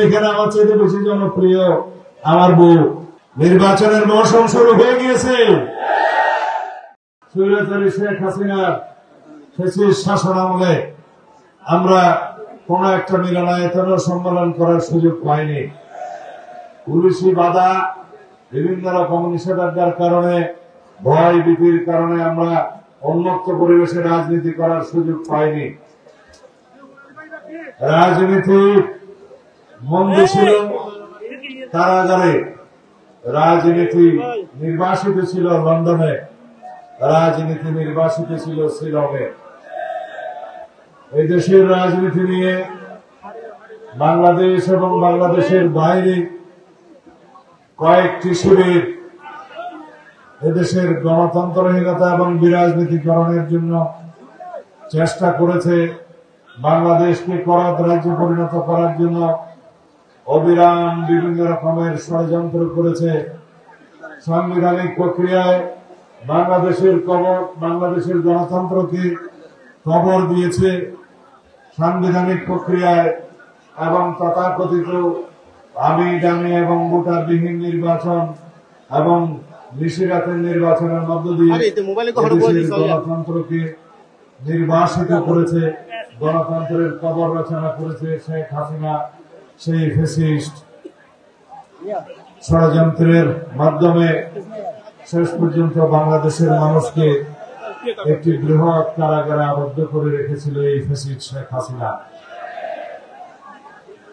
এখানে আমার চাইতে বেশি জনপ্রিয় আমার বউ। নির্বাচনের মৌসুম শুরু হয়ে গিয়েছে। স্বৈরাচারী শেখ হাসিনার শাসন আমলে আমরা কোন একটা মিলনায়তনের সম্মেলন করার সুযোগ পাইনি। পুলিশি বাধা, বিভিন্ন রকম নিষেধাজ্ঞার কারণে, ভয় ভীতির কারণে আমরা উন্মুক্ত পরিবেশে রাজনীতি করার সুযোগ পাইনি। রাজনীতি মন্দির ছিল কারাগারে, রাজনীতি নির্বাসিত ছিল লন্ডনে, রাজনীতি নির্বাসিত ছিল শিলংয়ে। এই দেশের রাজনীতি নিয়ে বাংলাদেশ এবং বাংলাদেশের বাইরে কয়েকটি শিবির এদেশের গণতন্ত্রহীনতা এবং বিরাজনীতিকরণের জন্য চেষ্টা করেছে। বাংলাদেশকে করাত রাজ্যে পরিণত করার জন্য অবিরাম বিভিন্ন রকমের ষড়যন্ত্র করেছে। সাংবিধানিক প্রক্রিয়ায় বাংলাদেশের গণতন্ত্রকে কবর দিয়েছে। সাংবিধানিক প্রক্রিয়ায় এবং তথাকথিত আমি ডামি এবং ভোটারবিহীন নির্বাচন এবং নিশিরাতের নির্বাচনের মধ্য দিয়ে গণতন্ত্রকে নির্বাসিত করেছে, গণতন্ত্রের কবর রচনা করেছে শেখ হাসিনা। সেই ফ্যাসিস্ট ষড়যন্ত্রের মাধ্যমে শেষ পর্যন্ত বাংলাদেশের মানুষকে একটি বৃহৎ কারাগারে আবদ্ধ করে রেখেছিল এই ফ্যাসিস্ট শেখ হাসিনা।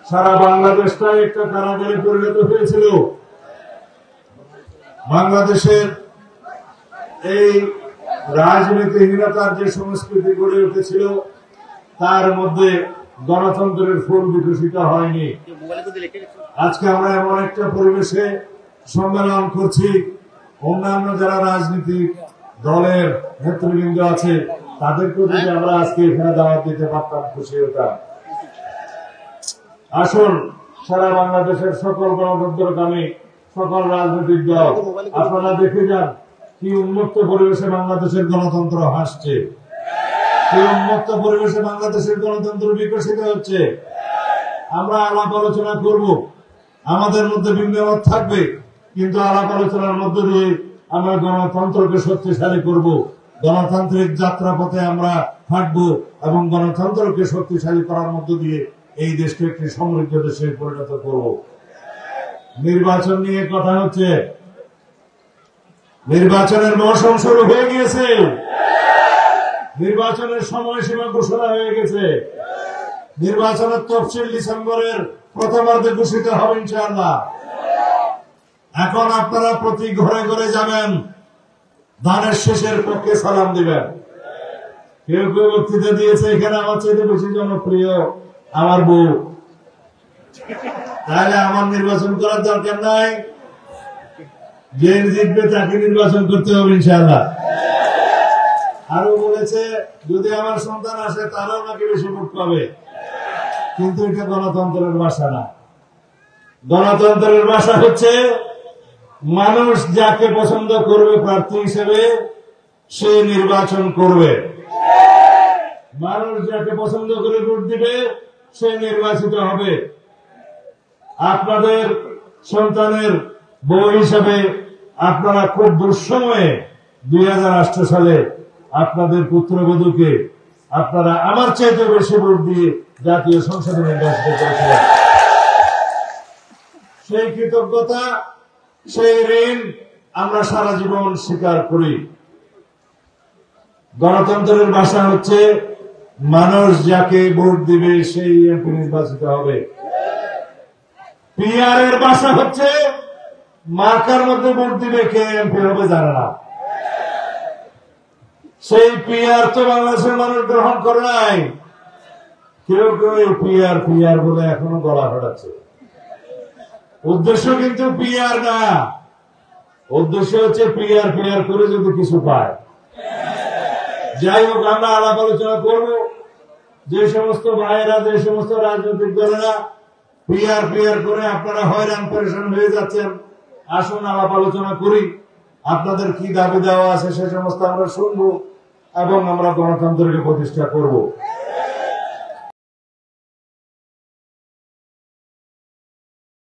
সারা বাংলাদেশটাই একটা কারাগারে পরিণত হয়েছিল। বাংলাদেশের এই রাজনীতিহীনতার যে সংস্কৃতি গড়ে উঠেছিল তার মধ্যে গণতন্ত্রের ফুল বিকশিত হয়নি। আজকে আমরা এমন একটা পরিবেশে সম্মেলন করছি, অন্যান্য যারা রাজনীতিক দলের নেতৃবৃন্দ আছে তাদেরকেও যদি আমরা আজকে এখানে দাওয়াত দিতে পারতাম, খুশি হতাম। আসুন, সারা বাংলাদেশের সকল গণতন্ত্রকামী সকল রাজনৈতিক দল আপনারা দেখে যান কি উন্মুক্ত পরিবেশে বাংলাদেশের গণতন্ত্র হাসছে, কি উন্মুক্ত পরিবেশে বাংলাদেশের গণতন্ত্র বিকশিত হচ্ছে। আমরা আলাপ আলোচনা করব, আমাদের মধ্যে ভিন্নমত থাকবে, কিন্তু আলাপ আলোচনার মধ্য দিয়ে আমরা গণতন্ত্রকে শক্তিশালী করব, গণতান্ত্রিক যাত্রাপথে আমরা হাঁটবো এবং গণতন্ত্রকে শক্তিশালী করার মধ্য দিয়ে এই দেশকে একটি সমৃদ্ধ দেশে পরিণত করব। নির্বাচন নিয়ে কথা হচ্ছে, নির্বাচনের মৌসুম শুরু হয়ে গিয়েছে, নির্বাচনের সময়সীমা ঘোষণা হয়ে গেছে, নির্বাচনের তফসিল ডিসেম্বরের প্রথমার্ধে ঘোষিত হবে ইনশাআল্লাহ। এখন আপনারা প্রতি ঘরে ঘরে যাবেন, ধানের শেষের পক্ষে সালাম দিবেন। কেউ কেউ বক্তৃতা দিয়েছে এখানে আমার চাইতে বেশি জনপ্রিয় আমার বউ, তাহলে আমার নির্বাচন করার দরকার নাই, যে জিতবে তাকে নির্বাচন করতে হবে ইনশাআল্লাহ। আরো বলেছে যদি আমার সন্তান আসে তারাও নাকি বেশি ভোট পাবে, কিন্তু এটা গণতন্ত্রের ভাষা না। গণতন্ত্রের ভাষা হচ্ছে মানুষ যাকে পছন্দ করবে প্রার্থী হিসেবে সে নির্বাচন করবে, মানুষ যাকে পছন্দ করে ভোট দিবে সে নির্বাচিত হবে। আপনাদের সন্তানের বউ হিসাবে আপনারা খুব দুঃসময়ে 2008 সালে আপনাদের পুত্রবধূকে আপনারা আমার চাইতে বেশি ভোট দিয়ে জাতীয় সংসদে নির্বাচিত করেছিলেন। সেই কৃতজ্ঞতা, সেই ঋণ আমরা সারা জীবন স্বীকার করি। গণতন্ত্রের ভাষা হচ্ছে মানুষ যাকে ভোট দিবে সেই এমপি নির্বাচিত হবে। পিআর এর ভাষা হচ্ছে মার্কার মধ্যে ভোট দিবে, কে এমপি হবে জানে না। সেই পিআর তো বাংলাদেশের মানুষ গ্রহণ করে নাই। কেউ কেউ পিআর পিআর বলে এখনো গলা ফাটাচ্ছে। উদ্দেশ্য কিন্তু পিআর না, উদ্দেশ্য হচ্ছে পিআর পিআর করে যদি কিছু পায়। যাই হোক, আমরা আলাপ আলোচনা করব। যে সমস্ত ভাইয়েরা, যে সমস্ত রাজনৈতিক দলেরা পিআর পিআর করে আপনারা হয়রান পরেশান হয়ে যাচ্ছেন, আসুন আলাপ আলোচনা করি। আপনাদের কি দাবি দেওয়া আছে সে সমস্ত আমরা শুনবো এবং আমরা গণতন্ত্রকে প্রতিষ্ঠা করব।